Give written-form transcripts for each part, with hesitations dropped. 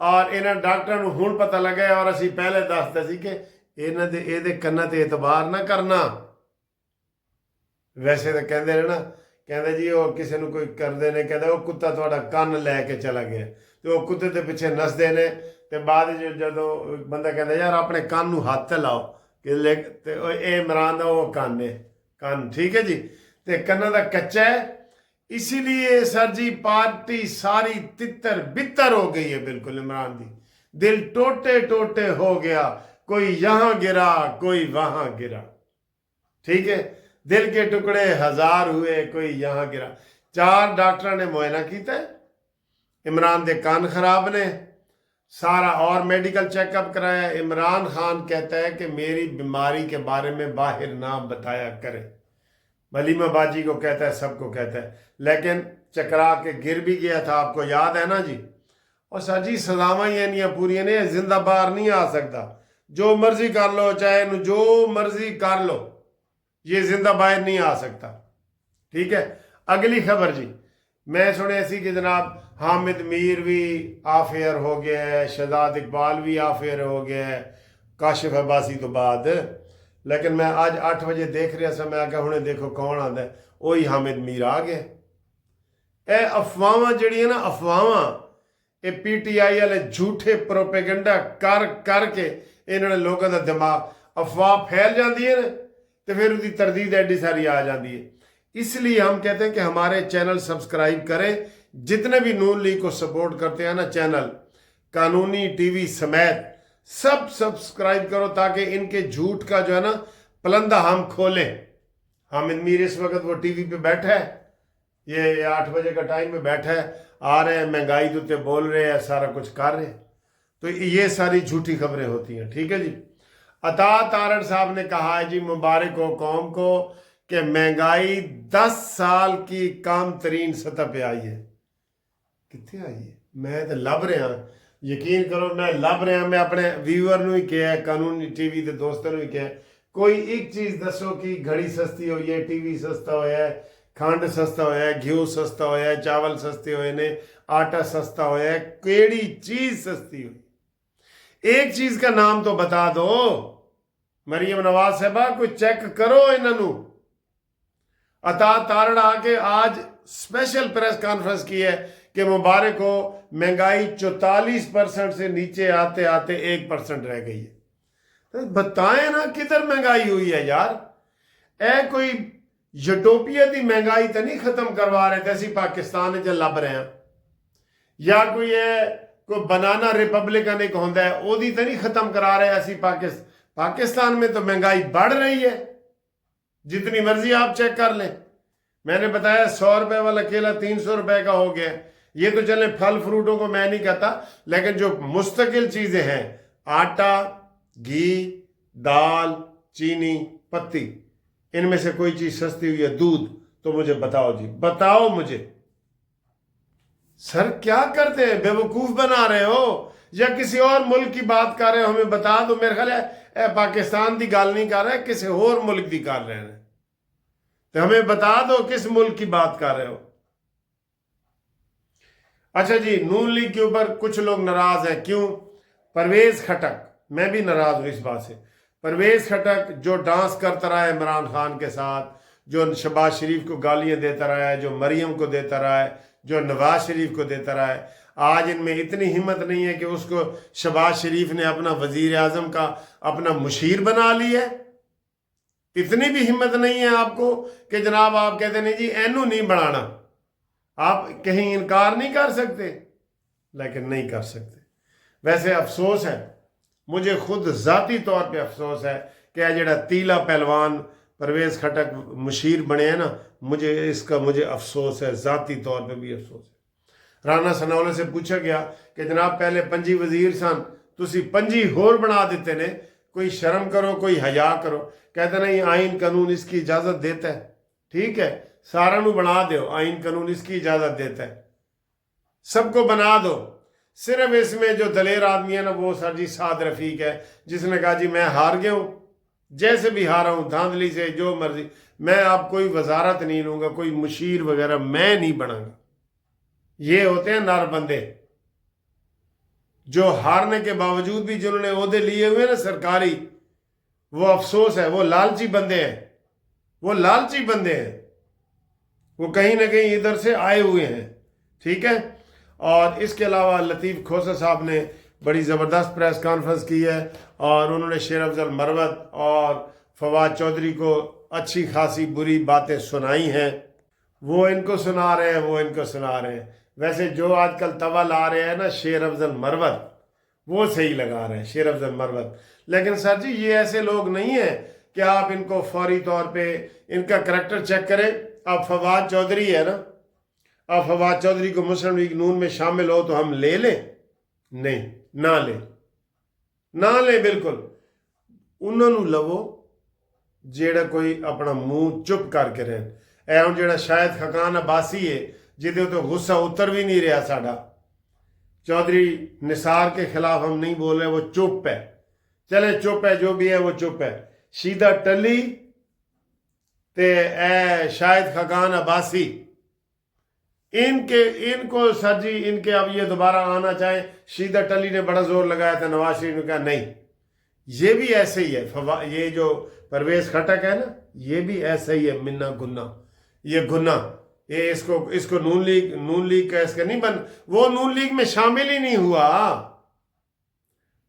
ਔਰ ਇਹਨਾਂ ਡਾਕਟਰਾਂ ਨੂੰ ਹੁਣ ਪਤਾ ਲੱਗਿਆ, ਔਰ ਅਸੀਂ ਪਹਿਲੇ ਦੱਸਦੇ ਸੀ ਕਿ ਇਹਦੇ ਕੰਨਾਂ ਤੇ ਇਤਬਾਰ ਨਾ ਕਰਨਾ। ਵੈਸੇ ਤਾਂ ਕਹਿੰਦੇ ਨੇ ਨਾ, ਕਹਿੰਦੇ ਜੀ ਉਹ ਕਿਸੇ ਨੂੰ ਕੋਈ ਕਰਦੇ ਨੇ, ਕਹਿੰਦਾ ਉਹ ਕੁੱਤਾ ਤੁਹਾਡਾ ਕੰਨ ਲੈ ਕੇ ਚਲਾ ਗਿਆ, ਤੇ ਉਹ ਕੁੱਤੇ ਦੇ ਪਿੱਛੇ ਨੱਸਦੇ ਨੇ, ਤੇ ਬਾਅਦ ਜਦੋਂ ਬੰਦਾ ਕਹਿੰਦਾ ਯਾਰ ਆਪਣੇ ਕੰਨ ਨੂੰ ਹੱਥ ਤੇ ਲਾਓ, ਤੇ ਇਹ ਇਮਰਾਨ ਦਾ ਉਹ ਕੰਨ ਹੈ, ਕੰਨ ਠੀਕ ਹੈ ਜੀ, ਤੇ ਕੰਨਾਂ ਦਾ ਕੱਚਾ ਹੈ, اسی لیے سر جی پارٹی ساری تتر بتر ہو گئی ہے بالکل عمران دی، دل ٹوٹے ٹوٹے ہو گیا، کوئی یہاں گرا کوئی وہاں گرا، ٹھیک ہے، دل کے ٹکڑے ہزار ہوئے کوئی یہاں گرا۔ 4 ڈاکٹر نے معائنہ کیتا ہے، عمران دے کان خراب نے، سارا اور میڈیکل چیک اپ کرایا۔ عمران خان کہتا ہے کہ میری بیماری کے بارے میں باہر نہ بتایا کرے، ولیمہ باجی کو کہتا ہے، سب کو کہتا ہے، لیکن چکرا کے گر بھی گیا تھا، آپ کو یاد ہے نا جی۔ اور سر جی سزاواں یہ پوری نہیں، زندہ باہر نہیں آ سکتا، جو مرضی کر لو، چاہے جو مرضی کر لو، یہ زندہ باہر نہیں آ سکتا، ٹھیک ہے۔ اگلی خبر جی، میں سنے سی کہ جناب حامد میر بھی آف ایئر ہو گیا ہے، شہزاد اقبال بھی آف ایئر ہو گیا ہے کاشف عباسی تو بعد، لیکن میں آج 8 بجے دیکھ رہا سا، میں آگے ہنے دیکھو کون آتا ہے، وہی حامد میر آ گئے۔ اے افواہاں جڑی ہے نا، افواہاں اے پی ٹی آئی والے جھوٹے پروپیگنڈا کر کے انہوں نے لوگوں کا دماغ، افواہ پھیل جاتی ہے نا، تو پھر اس کی تردید ایڈی ساری آ جاتی ہے۔ اس لیے ہم کہتے ہیں کہ ہمارے چینل سبسکرائب کریں، جتنے بھی نون لیگ کو سپورٹ کرتے ہیں نا چینل، قانونی ٹی وی سمیت سب سبسکرائب کرو، تاکہ ان کے جھوٹ کا جو ہے نا پلندہ ہم کھولیں۔ حامد میر اس وقت وہ ٹی وی پہ بیٹھا ہے، یہ 8 بجے کا ٹائم میں بیٹھا ہے، آ رہے ہیں مہنگائی دوتے بول رہے ہیں، سارا کچھ کر رہے ہیں، تو یہ ساری جھوٹی خبریں ہوتی ہیں، ٹھیک ہے جی۔ عطا تارڑ صاحب نے کہا ہے جی مبارک ہو قوم کو کہ مہنگائی 10 سال کی کم ترین سطح پہ آئی ہے۔ کتنے آئی ہے؟ میں تو لب رہا ہوں، یقین کرو میں لب رہا ہوں، میں اپنے ویور نو ہی کیا ہے، قانونی ٹی وی دے دوستوں نو ہی کیا ہے، کوئی ایک چیز دسو کہ گھڑی سستی ہوئی ہے، ٹی وی سستا ہویا ہے، کھانڈ سستا ہویا ہے، گھیو سستا ہویا ہے، چاول سستے ہوئے نے، آٹا سستا ہویا ہے، کیڑی چیز سستی ہوئی؟ ایک چیز کا نام تو بتا دو مریم نواز صاحبہ، کوئی چیک کرو انہوں۔ عطا تارڑ آ کے آج اسپیشل پریس کانفرنس کی ہے کہ مبارک ہو مہنگائی 44% سے نیچے آتے آتے 1% رہ گئی ہے۔ بتائیں نا کدھر مہنگائی ہوئی ہے یار؟ اے کوئی یوٹوپیا دی مہنگائی تو نہیں ختم کروا رہے تھے، اسی پاکستان جو لب رہے ہیں، یا کوئی بنانا ریپبلکن ایک ہوندہ ہے وہ دی تو نہیں ختم کرا رہے اسی پاکستان میں تو مہنگائی بڑھ رہی ہے، جتنی مرضی آپ چیک کر لیں۔ میں نے بتایا 100 روپے والا کیلا 300 روپے کا ہو گیا۔ یہ تو چلیں پھل فروٹوں کو میں نہیں کہتا، لیکن جو مستقل چیزیں ہیں، آٹا، گھی، دال، چینی، پتی، ان میں سے کوئی چیز سستی ہوئی ہے؟ دودھ تو مجھے بتاؤ جی، بتاؤ مجھے۔ سر کیا کرتے ہیں؟ بے وقوف بنا رہے ہو یا کسی اور ملک کی بات کر رہے ہو؟ ہمیں بتا دو۔ میرے خیال ہے اے پاکستان دی گال نہیں کر رہے، کسی اور ملک دی کر رہے ہیں، تو ہمیں بتا دو کس ملک کی بات کر رہے ہو۔ اچھا جی، نون لیگ کے اوپر کچھ لوگ ناراض ہیں، کیوں؟ پرویز خٹک، میں بھی ناراض ہوں اس بات سے۔ پرویز خٹک جو ڈانس کرتا رہا ہے عمران خان کے ساتھ، جو شہباز شریف کو گالیاں دیتا رہا ہے، جو مریم کو دیتا رہا ہے، جو نواز شریف کو دیتا رہا ہے، آج ان میں اتنی ہمت نہیں ہے کہ اس کو شہباز شریف نے اپنا وزیر اعظم کا اپنا مشیر بنا لی ہے۔ اتنی بھی ہمت نہیں ہے آپ کو کہ جناب آپ کہتے نہیں جی اینو نہیں بنانا، آپ کہیں انکار نہیں کر سکتے، لیکن نہیں کر سکتے۔ ویسے افسوس ہے، مجھے خود ذاتی طور پہ افسوس ہے کہ یہ جڑا تیلا پہلوان پرویز خٹک مشیر بنے ہیں نا، مجھے افسوس ہے، ذاتی طور پہ بھی افسوس ہے۔ رانا سناولے سے پوچھا گیا کہ جناب پہلے 5 وزیر سن، تسی 5 ہور بنا دیتے نے، کوئی شرم کرو، کوئی حیا کرو۔ کہتے نہیں آئین قانون اس کی اجازت دیتا ہے، ٹھیک ہے سارا نو بنا دیو، آئین قانون اس کی اجازت دیتا ہے، سب کو بنا دو۔ صرف اس میں جو دلیر آدمی ہے نا وہ سر جی سعد رفیق ہے، جس نے کہا جی میں ہار گیا ہوں، جیسے بھی ہارا ہوں، دھاندلی سے، جو مرضی، میں اب کوئی وزارت نہیں لوں گا، کوئی مشیر وغیرہ میں نہیں بنا گا۔ یہ ہوتے ہیں نر بندے جو ہارنے کے باوجود بھی جنہوں نے عہدے لیے ہوئے نا سرکاری، وہ افسوس ہے، وہ لالچی بندے ہیں، وہ لالچی بندے ہیں، وہ کہیں نہ کہیں ادھر سے آئے ہوئے ہیں، ٹھیک ہے۔ اور اس کے علاوہ لطیف کھوسہ صاحب نے بڑی زبردست پریس کانفرنس کی ہے، اور انہوں نے شیر افضل مروت اور فواد چودھری کو اچھی خاصی بری باتیں سنائی ہیں، وہ ان کو سنا رہے ہیں، وہ ان کو سنا رہے ہیں۔ ویسے جو آج کل طول آ رہے ہیں نا شیر افضل مروت، وہ صحیح لگا رہے ہیں شیر افضل مروت، لیکن سر جی یہ ایسے لوگ نہیں ہیں کہ آپ ان کو فوری طور پہ ان کا کریکٹر چیک کریں۔ اب فواد چودھری ہے نا، اب فواد چودھری کو مسلم لیگ نون میں شامل ہو تو ہم لے لیں؟ نہیں، نہ لیں بالکل۔ انہوں نے لو جیڑا کوئی اپنا منہ چپ کر کے رہن، اے ہوں جیڑا شاید خاقان عباسی ہے جدے تو غصہ اتر بھی نہیں رہا ساڑا، چودھری نثار کے خلاف ہم نہیں بول رہے، وہ چپ ہے، چلے چپ ہے، جو بھی ہے وہ چپ ہے۔ شیدہ ٹلی تے اے شاید خاقان عباسی، ان کو سر جی ان کے اب یہ دوبارہ آنا چاہیں۔ شیدہ ٹلی نے بڑا زور لگایا تھا، نواز شریف نے کہا نہیں، یہ بھی ایسے ہی ہے۔ یہ جو پرویز خٹک ہے نا، یہ بھی ایسا ہی ہے، منا گناہ، یہ گناہ، یہ اس کو نون لیگ کا اس کا نہیں بن، وہ نون لیگ میں شامل ہی نہیں ہوا،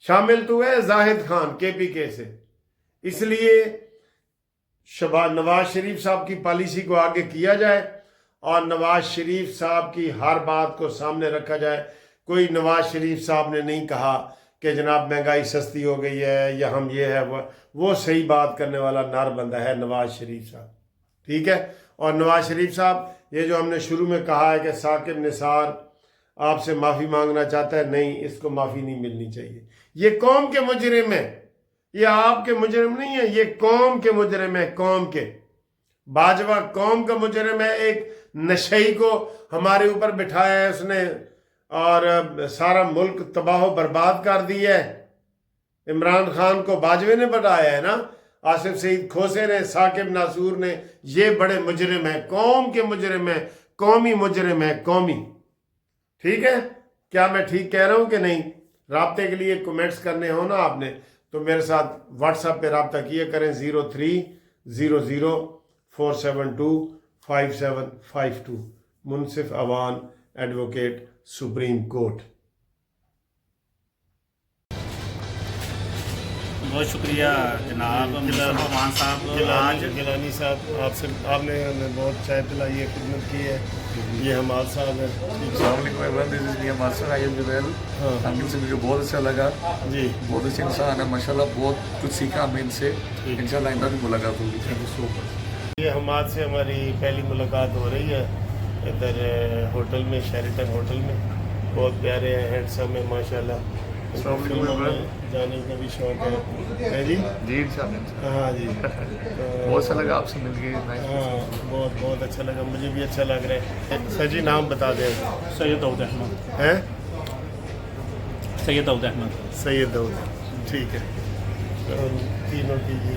شامل تو ہے زاہد خان کے پی کے سے۔ اس لیے نواز شریف صاحب کی پالیسی کو آگے کیا جائے، اور نواز شریف صاحب کی ہر بات کو سامنے رکھا جائے۔ کوئی نواز شریف صاحب نے نہیں کہا کہ جناب مہنگائی سستی ہو گئی ہے یا ہم یہ ہے وہ صحیح بات کرنے والا نر بندہ ہے نواز شریف صاحب، ٹھیک ہے۔ اور نواز شریف صاحب یہ جو ہم نے شروع میں کہا ہے کہ ثاقب نثار آپ سے معافی مانگنا چاہتا ہے، نہیں، اس کو معافی نہیں ملنی چاہیے۔ یہ قوم کے مجرم ہیں، یہ آپ کے مجرم نہیں ہیں، یہ قوم کے مجرم ہیں، قوم کے۔ باجوہ قوم کا مجرم ہے، ایک نشئی کو ہمارے اوپر بٹھایا ہے اس نے، اور سارا ملک تباہ و برباد کر دیا ہے۔ عمران خان کو باجوے نے بٹھایا ہے نا، آصف سعید کھوسے نے، ثاقب ناصور نے، یہ بڑے مجرم ہیں، قوم کے مجرم ہیں، قومی مجرم ہیں، قومی، ٹھیک ہے۔ کیا میں ٹھیک کہہ رہا ہوں کہ نہیں؟ رابطے کے لیے کومنٹس کرنے ہو نا آپ نے تو میرے ساتھ واٹس ایپ پہ رابطہ کیے کریں، 0300472572 منصف اوان ایڈوکیٹ سپریم کورٹ۔ بہت شکریہ جناب اوان صاحب، آج گیلانی صاحب آپ نے ہمیں بہت چائے پلائی ہے، خدمت کی ہے۔ یہ حماد صاحب ہیں۔ السلام علیکم ایوان، دس از حماد صاحب، آئی ایم جبیل۔ انکل سے مجھے بہت اچھا لگا، جی بہت اچھے انسان ہے ماشاءاللہ، بہت کچھ سیکھا ہمیں ان سے، انشاءاللہ آئندہ بھی ملاقات ہوگی۔ یہ حماد سے ہماری پہلی ملاقات ہو رہی ہے ادھر ہوٹل میں، شیریٹن ہوٹل میں، بہت پیارے ہیں، ہینڈسم ہیں ماشاءاللہ۔ السلام علیکم ایوان، جانے کا بھی شوق ہے جی؟ جی انشاءاللہ، ہاں جی، بہت اچھا لگا آپ سے مل کے۔ ہاں بہت اچھا لگا، مجھے بھی اچھا لگ رہا ہے۔ سر جی نام بتا دیں۔ سید داؤد احمد، ہیں؟ سید داؤد احمد، سید داؤد، ٹھیک ہے۔ تینوں کی یہ